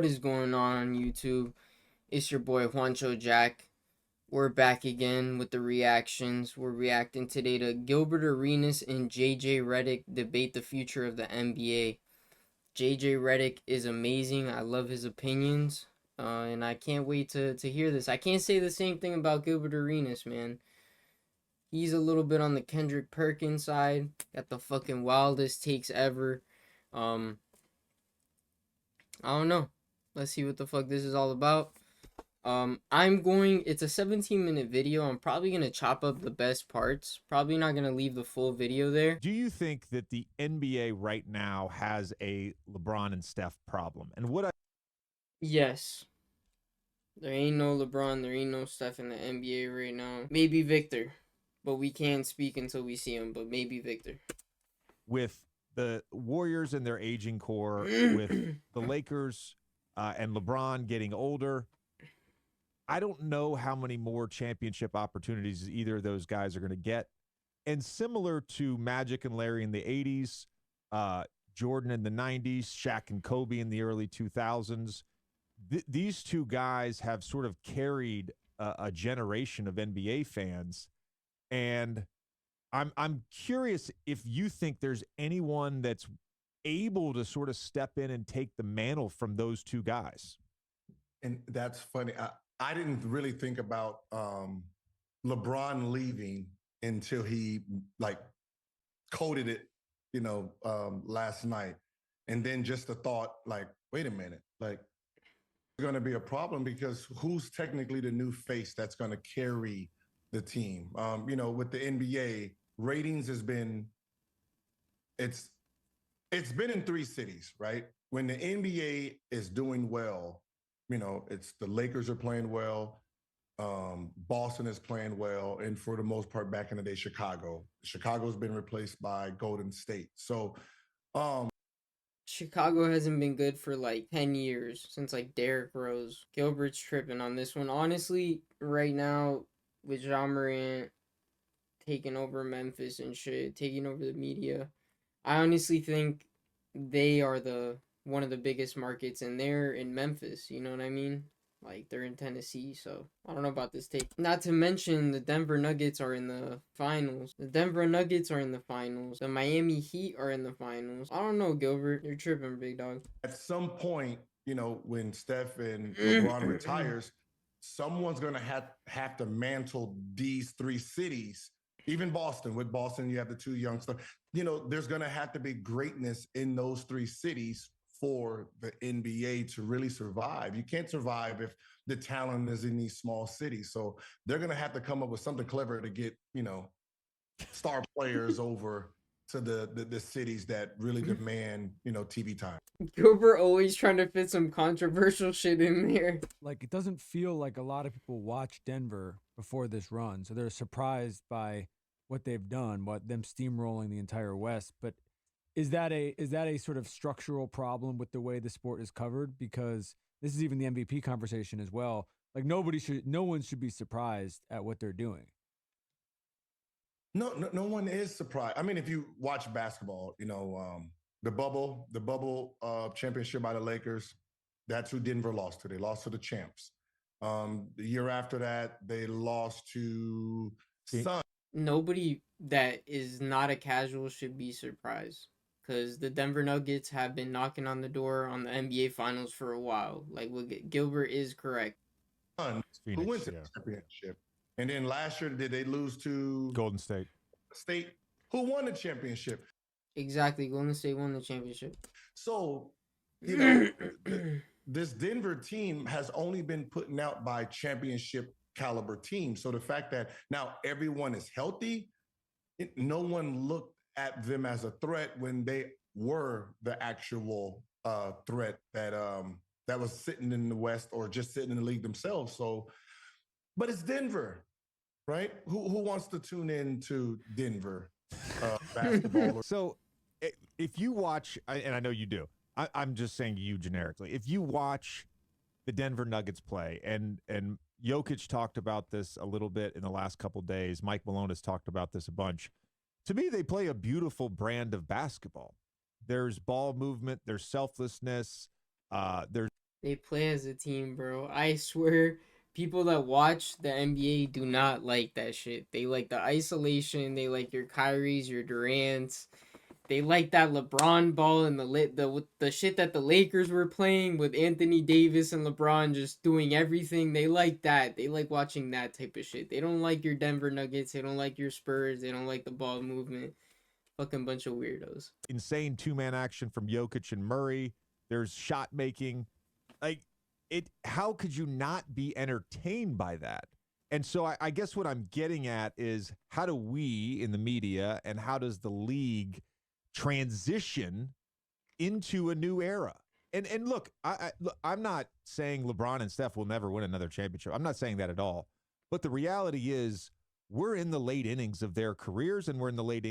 What is going on YouTube? It's your boy Juancho Jack. We're back again with the reactions. We're reacting today to Gilbert Arenas and JJ Redick debate the future of the NBA. JJ Redick is amazing. I love his opinions. And I can't wait to hear this. I can't say the same thing about Gilbert Arenas, man. He's a little bit on the Kendrick Perkins side. Got the fucking wildest takes ever. Um, I don't know. Let's see what the fuck this is all about. It's a 17-minute video. I'm probably going to chop up the best parts. Probably not going to leave the full video there. Do you think that the NBA right now has a LeBron and Steph problem? And Yes. There ain't no LeBron, there ain't no Steph in the NBA right now. Maybe Victor, but we can't speak until we see him, but maybe Victor. With the Warriors and their aging core, with the Lakers and LeBron getting older, I don't know how many more championship opportunities either of those guys are going to get. And similar to Magic and Larry in the 80s, Jordan in the 90s, Shaq and Kobe in the early 2000s, these two guys have sort of carried a generation of NBA fans. And I'm curious if you think there's anyone that's able to sort of step in and take the mantle from those two guys. And that's funny. I didn't really think about LeBron leaving until he coded it, last night. And then just the thought, wait a minute, it's going to be a problem because who's technically the new face that's going to carry the team? With the NBA, ratings has been, it's been in three cities, right? When the NBA is doing well, it's the Lakers are playing well, Boston is playing well, and for the most part, back in the day, Chicago's been replaced by Golden State. So, Chicago hasn't been good for 10 years since Derrick Rose. Gilbert's tripping on this one. Honestly, right now with Ja Morant taking over Memphis and shit, taking over the media, I honestly think they are one of the biggest markets, and they're in Memphis, you know what I mean? They're in Tennessee, so I don't know about this take. Not to mention, the Denver Nuggets are in the finals. The Denver Nuggets are in the finals. The Miami Heat are in the finals. I don't know, Gilbert. You're tripping, big dog. At some point, when Steph and LeBron retires, someone's going to have to mantle these three cities. Even Boston. With Boston, you have the two young stars. There's going to have to be greatness in those three cities for the NBA to really survive. You can't survive if the talent is in these small cities. So they're going to have to come up with something clever to get, star players over to the cities that really demand, TV time. Gilbert always trying to fit some controversial shit in there. It doesn't feel like a lot of people watch Denver before this run, so they're surprised by what they've done, them steamrolling the entire West. But is that a sort of structural problem with the way the sport is covered? Because this is even the MVP conversation as well. No one should be surprised at what they're doing. No one is surprised. I mean, if you watch basketball, the bubble championship by the Lakers, that's who Denver lost to. They lost to the champs. The year after that, they lost to Sun. Nobody that is not a casual should be surprised, because the Denver Nuggets have been knocking on the door on the NBA Finals for a while. Gilbert is correct. Sun, who wins the championship. And then last year, did they lose to Golden State? Who won the championship? Exactly. Golden State won the championship. So, this Denver team has only been putting out by championship caliber teams. So the fact that now everyone is healthy, no one looked at them as a threat when they were the actual threat that was sitting in the West or just sitting in the league themselves. So, but it's Denver, right? Who wants to tune in to Denver basketball? So if you watch, and I know you do, I'm just saying you generically, if you watch the Denver Nuggets play, and Jokic talked about this a little bit in the last couple of days, Mike Malone has talked about this a bunch. To me, they play a beautiful brand of basketball. There's ball movement, there's selflessness, there's They play as a team, bro. I swear, people that watch the NBA do not like that shit. They like the isolation. They like your Kyries, your Durants. They like that LeBron ball and the shit that the Lakers were playing with Anthony Davis and LeBron just doing everything. They like that. They like watching that type of shit. They don't like your Denver Nuggets. They don't like your Spurs. They don't like the ball movement. Fucking bunch of weirdos. Insane two-man action from Jokic and Murray. There's shot making. Like it. How could you not be entertained by that? And so I guess what I'm getting at is how do we in the media and how does the league transition into a new era? And look, I'm not saying LeBron and Steph will never win another championship. I'm not saying that at all. But the reality is we're in the late innings of their careers and we're in the late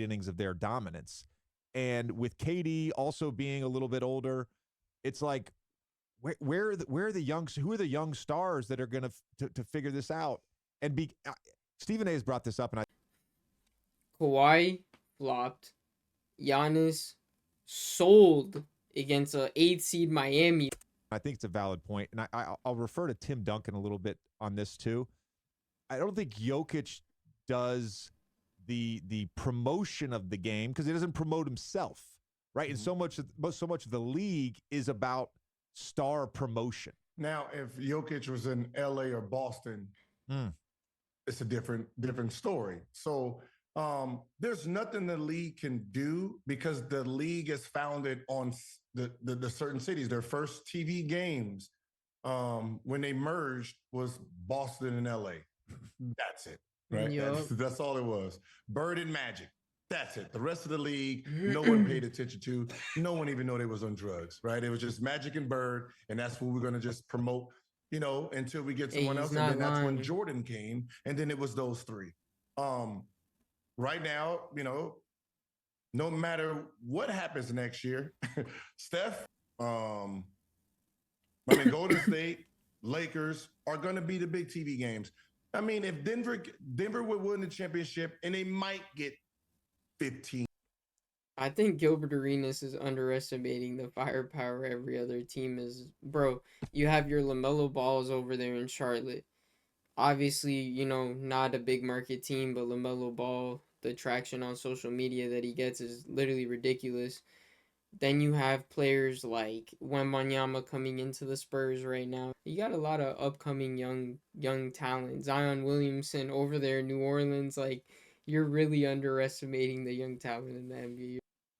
innings of their dominance. And with KD also being a little bit older, it's like where are the young, who are the young stars that are going to figure this out and be Stephen A has brought this up and Kawhi flopped. Giannis sold against a 8th seed Miami. I think it's a valid point. And I'll refer to Tim Duncan a little bit on this too. I don't think Jokic does the promotion of the game because he doesn't promote himself, right? And so much of the league is about star promotion. Now, if Jokic was in LA or Boston, it's a different story. So there's nothing the league can do because the league is founded on the certain cities. Their first TV games when they merged was Boston and LA. That's it, right? Yep. That's all it was. Bird and Magic. That's it. The rest of the league, no one paid attention to. No one even knew they was on drugs, right? It was just Magic and Bird, and that's what we're going to just promote, until we get someone else. And then that's when Jordan came, and then it was those three. Right now, no matter what happens next year, Steph, Golden State, Lakers are going to be the big TV games. I mean, if Denver would win the championship, and they might get 15. I think Gilbert Arenas is underestimating the firepower every other team is. Bro, you have your LaMelo Balls over there in Charlotte. Obviously, not a big market team, but LaMelo Ball, the traction on social media that he gets is literally ridiculous. Then you have players like Wembanyama coming into the Spurs right now. You got a lot of upcoming young talent. Zion Williamson over there in New Orleans. Like, you're really underestimating the young talent in the NBA.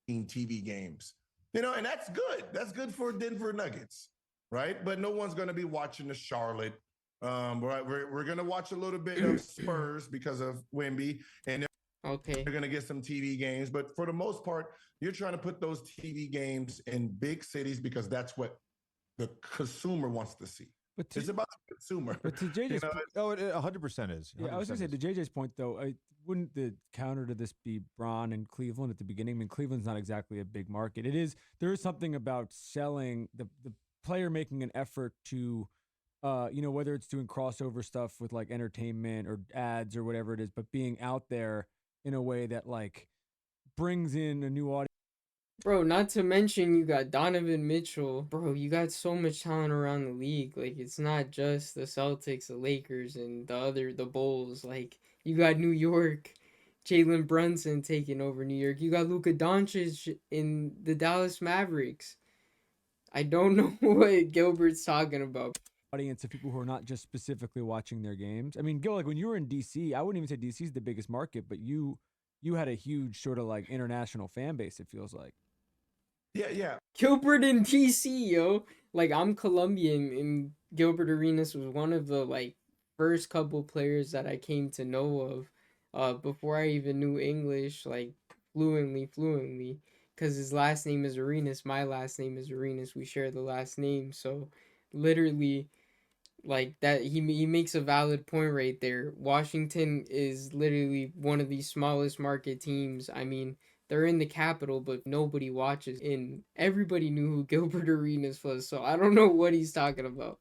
TV games, and that's good. That's good for Denver Nuggets, right? But no one's going to be watching the Charlotte. We're going to watch a little bit of Spurs because of Wemby, and they're going to get some TV games. But for the most part, you're trying to put those TV games in big cities because that's what the consumer wants to see. But it's about the consumer. But to JJ's it 100% is. 100% yeah, I was going to say, to JJ's point, though, wouldn't the counter to this be Bron and Cleveland at the beginning? I mean, Cleveland's not exactly a big market. There is something about selling the player making an effort to, whether it's doing crossover stuff with like entertainment or ads or whatever it is, but being out there in a way that like brings in a new audience. Bro, not to mention you got Donovan Mitchell. Bro, you got so much talent around the league. Like, it's not just the Celtics, the Lakers, and the Bulls. Like, you got New York, Jalen Brunson taking over New York. You got Luka Doncic in the Dallas Mavericks. I don't know what Gilbert's talking about. Audience of people who are not just specifically watching their games. I mean, Gil, like when you were in DC, I wouldn't even say DC is the biggest market, but you had a huge sort of like international fan base, it feels like. Yeah. Gilbert in DC, yo. Like, I'm Colombian, and Gilbert Arenas was one of the like first couple players that I came to know of before I even knew English like fluently, because his last name is Arenas, my last name is Arenas, we share the last name. So literally, like, that he makes a valid point right there. Washington is literally one of the smallest market teams. I mean, they're in the capital, but nobody watches. And everybody knew who Gilbert Arenas was, so I don't know what he's talking about.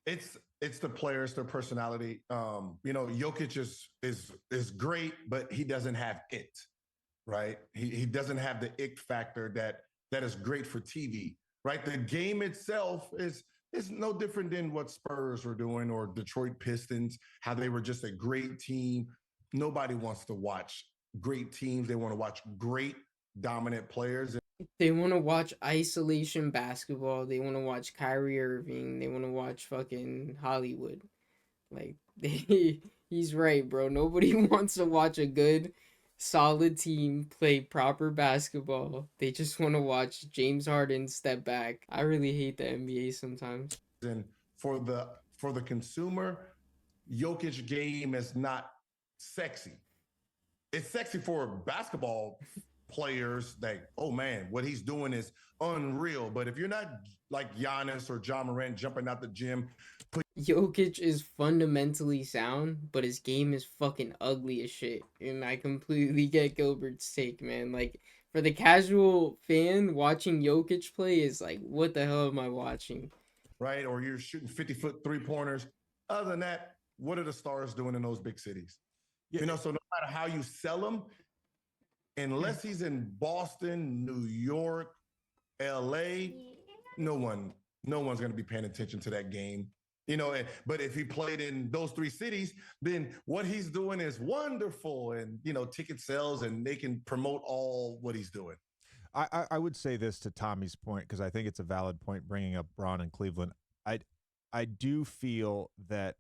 It's the players, their personality. Jokic is great, but he doesn't have it, right? He doesn't have the it factor that is great for TV. right? The game itself is no different than what Spurs were doing or Detroit Pistons, how they were just a great team. Nobody wants to watch great teams. They want to watch great dominant players. They want to watch isolation basketball. They want to watch Kyrie Irving. They want to watch fucking Hollywood. Like he's right, bro. Nobody wants to watch a good, solid team play proper basketball. They just want to watch James Harden step back. I really hate the NBA sometimes. And for the consumer, Jokic game is not sexy. It's sexy for basketball players that, oh man, what he's doing is unreal. But if you're not like Giannis or John Morant jumping out the gym, Jokic is fundamentally sound, but his game is fucking ugly as shit. And I completely get Gilbert's take, man. Like, for the casual fan, watching Jokic play is like, what the hell am I watching? right? Or you're shooting 50-foot 3-pointers. Other than that, what are the stars doing in those big cities? Yeah. So no matter how you sell them, unless he's in Boston, New York, LA, no one's going to be paying attention to that game. But if he played in those 3 cities, then what he's doing is wonderful, and ticket sales, and they can promote all what he's doing. I would say this to Tommy's point, because I think it's a valid point bringing up Braun and Cleveland. I do feel that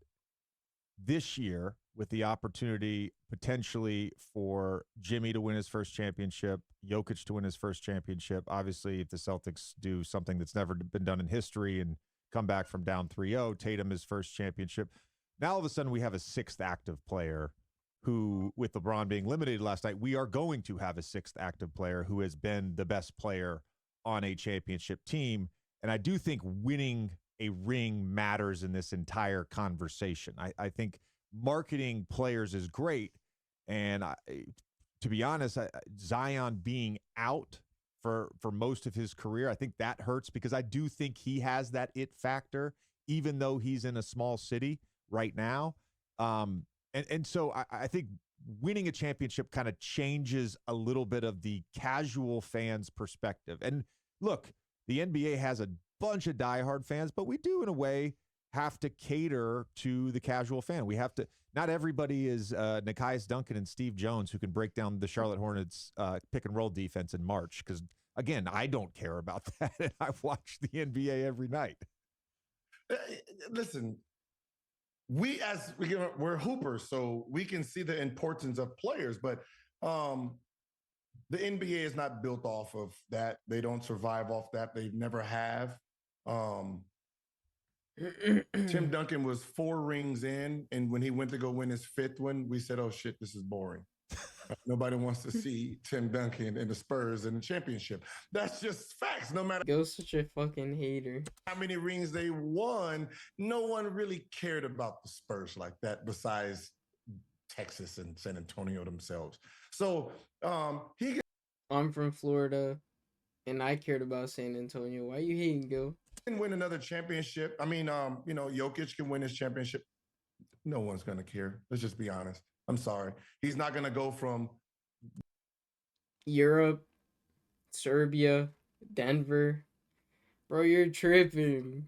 this year, with the opportunity potentially for Jimmy to win his first championship, Jokic to win his first championship, obviously if the Celtics do something that's never been done in history and come back from down 3-0, Tatum his first championship. Now all of a sudden we have a 6th active player who, with LeBron being limited last night, we are going to have a 6th active player who has been the best player on a championship team. And I do think winning a ring matters in this entire conversation. I think marketing players is great. And to be honest, Zion being out for most of his career, I think that hurts, because I do think he has that it factor, even though he's in a small city right now. And so I think winning a championship kind of changes a little bit of the casual fans' perspective. And look, the NBA has a bunch of diehard fans, but we do in a way have to cater to the casual fan. We have to, not everybody is Nekias Duncan and Steve Jones who can break down the Charlotte Hornets pick and roll defense in March. Because again, I don't care about that. And I watch the NBA every night. Listen, we're hoopers, so we can see the importance of players, but the NBA is not built off of that. They don't survive off that. They never have. Tim Duncan was 4 rings in, and when he went to go win his 5th one, we said, oh shit, this is boring. Nobody wants to see Tim Duncan and the Spurs in the championship. That's just facts. No matter Gil's such a fucking hater. how many rings they won, no one really cared about the Spurs like that, besides Texas and San Antonio themselves. So I'm from Florida, and I cared about San Antonio. Why you hating, Gil? can win another championship. I mean, Jokic can win his championship. No one's going to care. Let's just be honest. I'm sorry. He's not going to go from Europe, Serbia, Denver. Bro, you're tripping.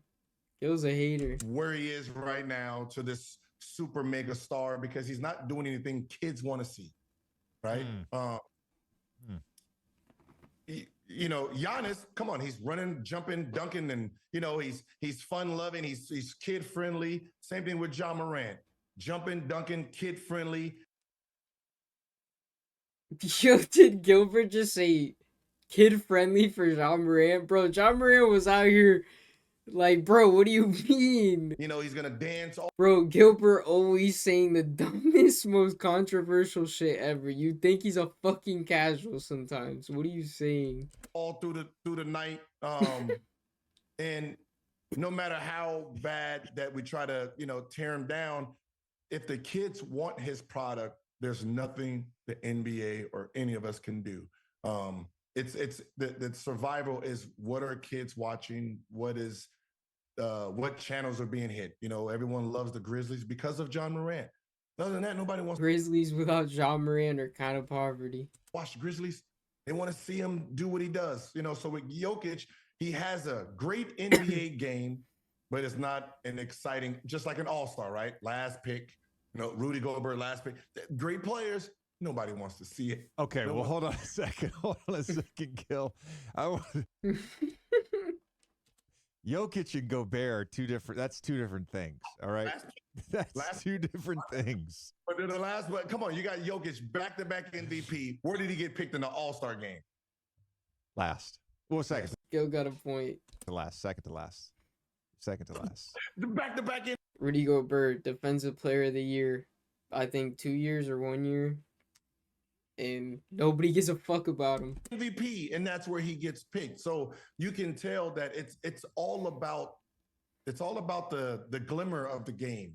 Gil's a hater. where he is right now to this super mega star, because he's not doing anything kids want to see, right? Giannis, come on, he's running, jumping, dunking, and he's fun loving, he's kid friendly. Same thing with John Morant, jumping, dunking, kid friendly. Yo, did Gilbert just say kid friendly for John Morant? Bro, John Morant was out here like, bro, what do you mean? He's gonna dance all Bro, Gilbert always saying the dumbest, most controversial shit ever. You think he's a fucking casual sometimes. What are you saying? all through the night. And no matter how bad that we try to, tear him down, if the kids want his product, there's nothing the NBA or any of us can do. It's the survival is what are kids watching? What channels are being hit? Everyone loves the Grizzlies because of John Morant. Other than that, nobody wants Grizzlies without John Morant are kind of poverty. to watch the Grizzlies. They want to see him do what he does. So with Jokic, He has a great NBA game, but it's not an exciting, just like an all-star, right? Last pick, Rudy Gobert, last pick. Great players. Nobody wants to see it. Okay, well, hold on a second. Hold on a second, Gil. Jokic and Gobert are that's two different things. All right, that's two different things. But they're the last. But come on, you got Jokic back-to-back MVP. Where did he get picked in the All-Star game? Last. Well, second. Gil got a point. To last. Second to last. Second to last. The back-to-back. Rudy Gobert, Defensive Player of the Year. I think 2 years or 1 year. And nobody gives a fuck about him. MVP, and that's where he gets picked. So you can tell that it's all about the glimmer of the game.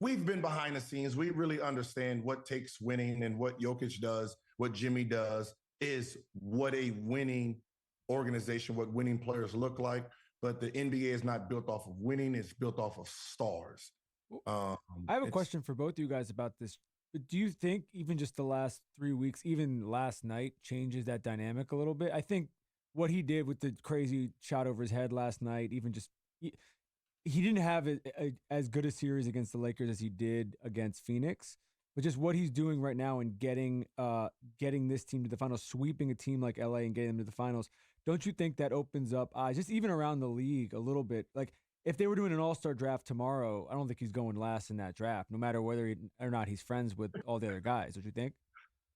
We've been behind the scenes. We really understand what takes winning, and what Jokic does, what Jimmy does is what a winning organization, what winning players look like. But the NBA is not built off of winning; it's built off of stars. I have a question for both of you guys about this. Do you think even just the last 3 weeks, even last night, changes that dynamic a little bit? I think what he did with the crazy shot over his head last night, even just he didn't have as good a series against the Lakers as he did against Phoenix, but just what he's doing right now and getting this team to the finals, sweeping a team like LA and getting them to the finals. Don't you think that opens up eyes, just even around the league a little bit? Like, if they were doing an all-star draft tomorrow, I don't think he's going last in that draft, no matter whether or not he's friends with all the other guys. Don't you think?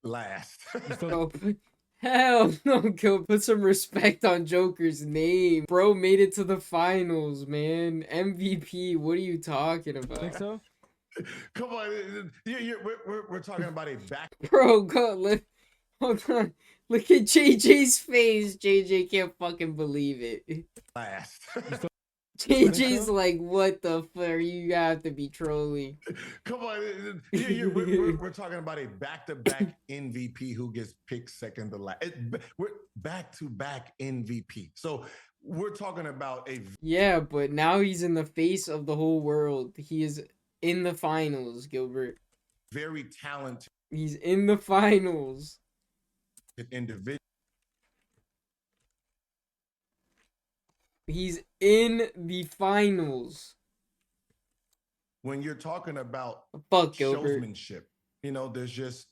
Last. Hell no, Gil. Put some respect on Joker's name. Bro made it to the finals, man. MVP. What are you talking about? Think so? Come on. We're talking about a back. Bro, go. Hold on. Look at JJ's face. JJ can't fucking believe it. Last. JJ's like, what the fuck? You have to be trolling. Come on. We're talking about a back-to-back MVP who gets picked second to last. We're back-to-back MVP. So we're talking about a... Yeah, but now he's in the face of the whole world. He is in the finals, Gilbert. Very talented. He's in the finals. Individual. He's in the finals. When you're talking about showmanship, there's just,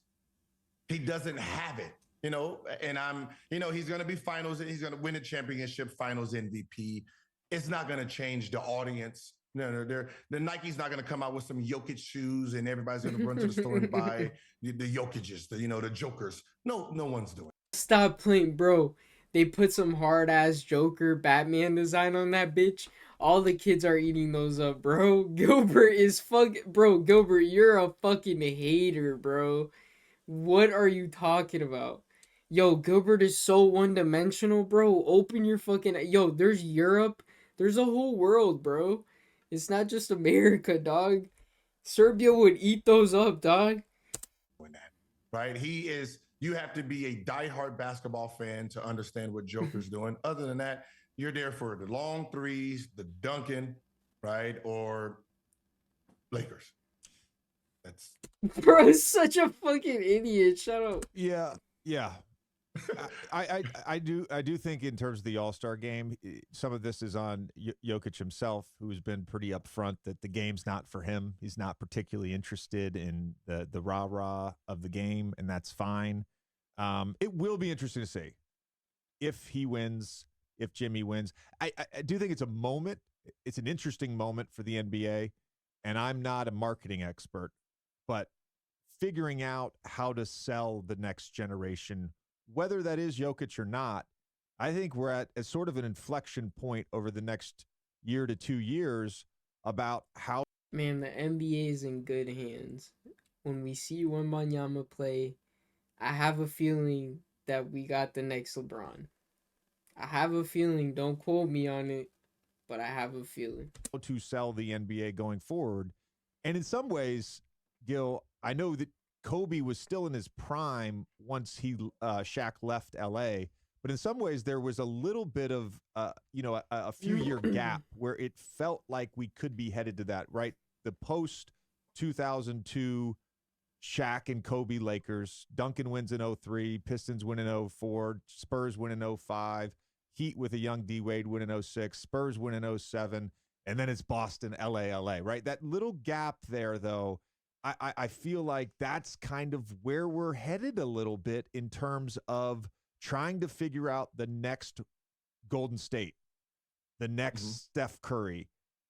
he doesn't have it, and he's going to be finals and he's going to win a championship, finals MVP. It's not going to change the audience. No, the Nike's not going to come out with some Jokic shoes and everybody's going to run to the store and buy the Jokic's, the Jokers. No one's doing it. Stop playing, bro. They put some hard-ass Joker Batman design on that bitch. All the kids are eating those up, bro. Gilbert, you're a fucking hater, bro. What are you talking about? Yo, Gilbert is so one-dimensional, bro. Open your fucking... Yo, there's Europe. There's a whole world, bro. It's not just America, dog. Serbia would eat those up, dog. Right? You have to be a diehard basketball fan to understand what Joker's doing. Other than that, you're there for the long threes, the dunking, right? Or Lakers. That's... Bro, is such a fucking idiot. Shut up. Yeah. I do think in terms of the All-Star game, some of this is on Jokic himself, who's been pretty upfront that the game's not for him. He's not particularly interested in the rah-rah of the game, and that's fine. It will be interesting to see if he wins, if Jimmy wins. I do think it's a moment. It's an interesting moment for the NBA, and I'm not a marketing expert, but figuring out how to sell the next generation, whether that is Jokic or not, I think we're at a sort of an inflection point over the next year to 2 years about how... Man, the NBA is in good hands. When we see Wembanyama play, I have a feeling that we got the next LeBron. I have a feeling, don't quote me on it, but I have a feeling. To sell the NBA going forward. And in some ways, Gil, I know that Kobe was still in his prime once Shaq left LA, but in some ways there was a little bit of a few year gap where it felt like we could be headed to that, right? The post 2002 Shaq and Kobe Lakers. Duncan wins in 03. Pistons win in 04. Spurs win in 05. Heat with a young D Wade win in 06. Spurs win in 07. And then it's Boston, LA, right? That little gap there, though, I feel like that's kind of where we're headed a little bit in terms of trying to figure out the next Golden State, the next Steph Curry.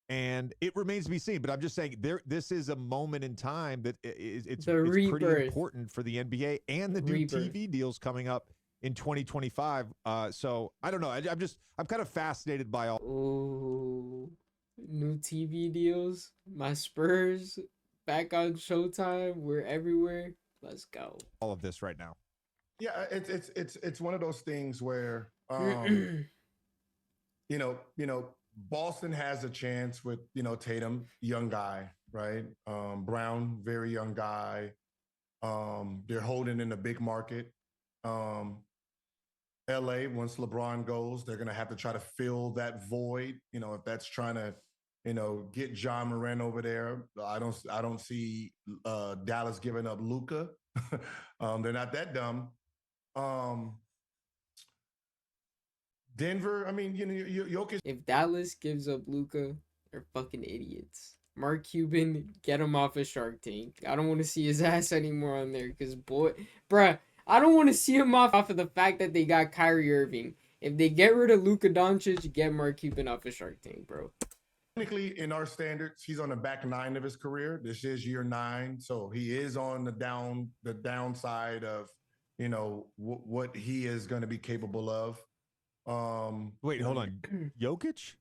And it remains to be seen, but I'm just saying this is a moment in time that it's pretty important for the NBA and the new TV deals coming up in 2025. So I don't know. I'm kind of fascinated by all. Oh, new TV deals. My Spurs back on Showtime. We're everywhere. Let's go. All of this right now. Yeah, it's one of those things where you know, Boston has a chance with, Tatum, young guy, right? Brown, very young guy. They're holding in a big market. LA, once LeBron goes, they're gonna have to try to fill that void. If that's trying to, get John Moran over there. I don't see Dallas giving up Luka. They're not that dumb. Denver, I mean, Jokic. If Dallas gives up Luka, they're fucking idiots. Mark Cuban, get him off of Shark Tank. I don't want to see his ass anymore on there because, bruh, I don't want to see him off of the fact that they got Kyrie Irving. If they get rid of Luka Doncic, get Mark Cuban off of Shark Tank, bro. Technically, in our standards, he's on the back 9 of his career. This is year 9, so he is on the downside of, what he is going to be capable of. Wait, hold on. Jokic?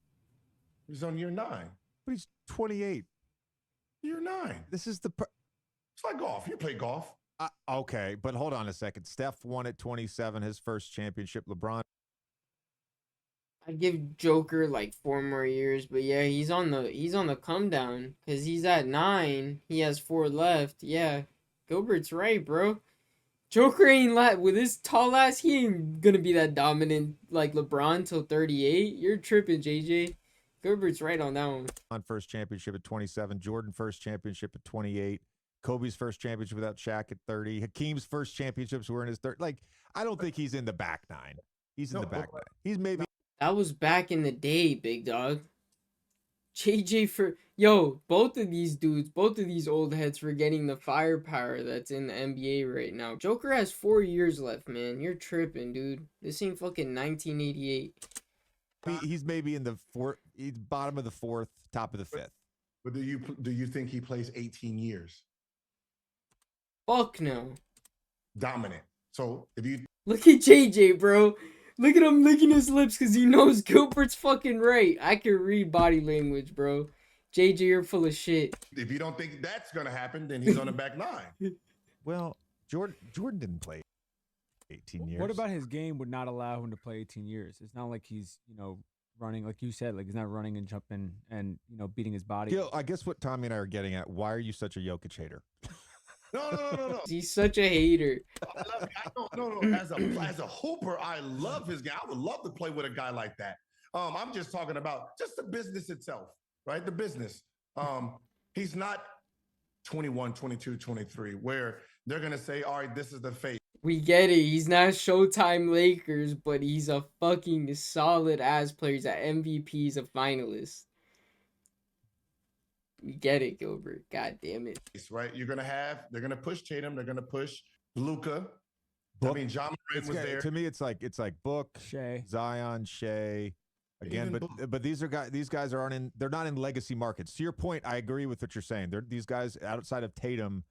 He's on year 9. But he's 28. Year 9. This is the. It's like golf. You play golf. Okay, but hold on a second. Steph won at 27, his first championship. LeBron. I give Joker like 4 more years, but yeah, he's on the come down because he's at 9. He has 4 left. Yeah, Gilbert's right, bro. Joker ain't with his tall ass. He ain't gonna be that dominant like LeBron till 38. You're tripping, JJ. Gilbert's right on that one. On first championship at 27. Jordan first championship at 28. Kobe's first championship without Shaq at 30. Hakeem's first championships were in his third. Like, I don't think he's in the back 9. He's in the back 9. He's maybe. That was back in the day, big dog. JJ both of these dudes, both of these old heads forgetting the firepower that's in the NBA right now. Joker has 4 years left, man. You're tripping, dude. This ain't fucking 1988. He's maybe in the bottom of the 4th, top of the 5th. But do you think he plays 18 years? Fuck no. Dominant. So if you look at JJ, bro. Look at him licking his lips because he knows Gilbert's fucking right. I can read body language, bro. JJ, you're full of shit. If you don't think that's gonna happen, then he's on the back 9. Well, Jordan didn't play 18 years. What about his game would not allow him to play 18 years? It's not like he's, running, like you said, like he's not running and jumping and, beating his body. Gil, I guess what Tommy and I are getting at, why are you such a Jokic hater? No. He's such a hater. No. As a hooper, I love his game. I would love to play with a guy like that. I'm just talking about just the business itself, right? The business. He's not 21, 22, 23, where they're going to say, all right, this is the fate. We get it. He's not Showtime Lakers, but he's a fucking solid ass player. He's an MVP. He's a finalist. We get it, Gilbert. God damn it. Right? They're going to push Tatum. They're going to push Luka. Book. I mean, John Moran was there. To me, it's like Book, Shea, Zion, Shea. Again, but these guys they're not in legacy markets. To your point, I agree with what you're saying. These guys outside of Tatum,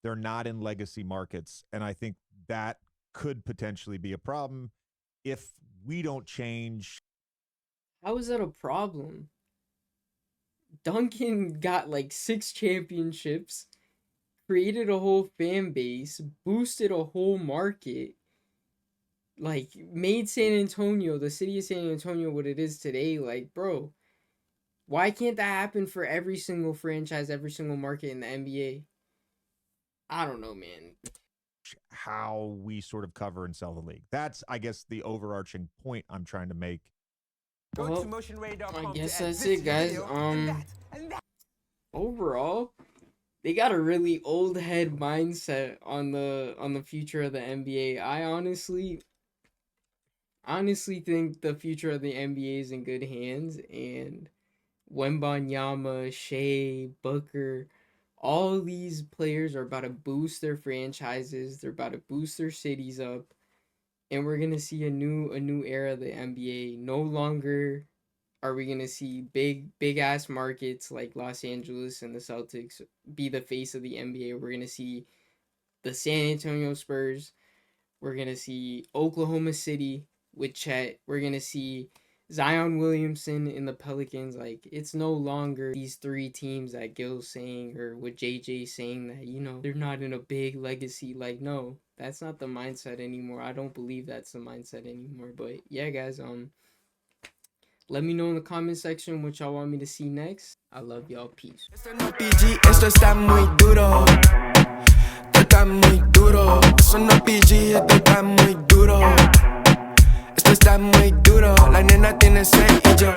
they're not in legacy markets. And I think that could potentially be a problem if we don't change. How is that a problem? Duncan got like 6 championships, created a whole fan base, boosted a whole market, like made San Antonio, the city of San Antonio, what it is today. Like, bro, why can't that happen for every single franchise, every single market in the NBA? I don't know, man. How we sort of cover and sell the league. That's, I guess, the overarching point I'm trying to make. Well, I guess that's it, guys. Overall, they got a really old head mindset on the future of the NBA. I honestly think the future of the NBA is in good hands, and Wembanyama, Shea, Booker, all these players are about to boost their franchises. They're about to boost their cities up, and we're gonna see a new era of the NBA. No longer are we gonna see big ass markets like Los Angeles and the Celtics be the face of the NBA. We're gonna see the San Antonio Spurs. We're gonna see Oklahoma City with Chet. We're gonna see Zion Williamson in the Pelicans. Like, it's no longer these three teams that Gil's saying, or what JJ's saying, that, they're not in a big legacy. Like, no, that's not the mindset anymore. I don't believe that's the mindset anymore. But yeah, guys, let me know in the comment section what y'all want me to see next. I love y'all. Peace. Esto no PG, esto está muy duro. Esto está muy duro. Eso no PG, esto está muy duro. Esto está muy duro. La nena tiene 6 y yo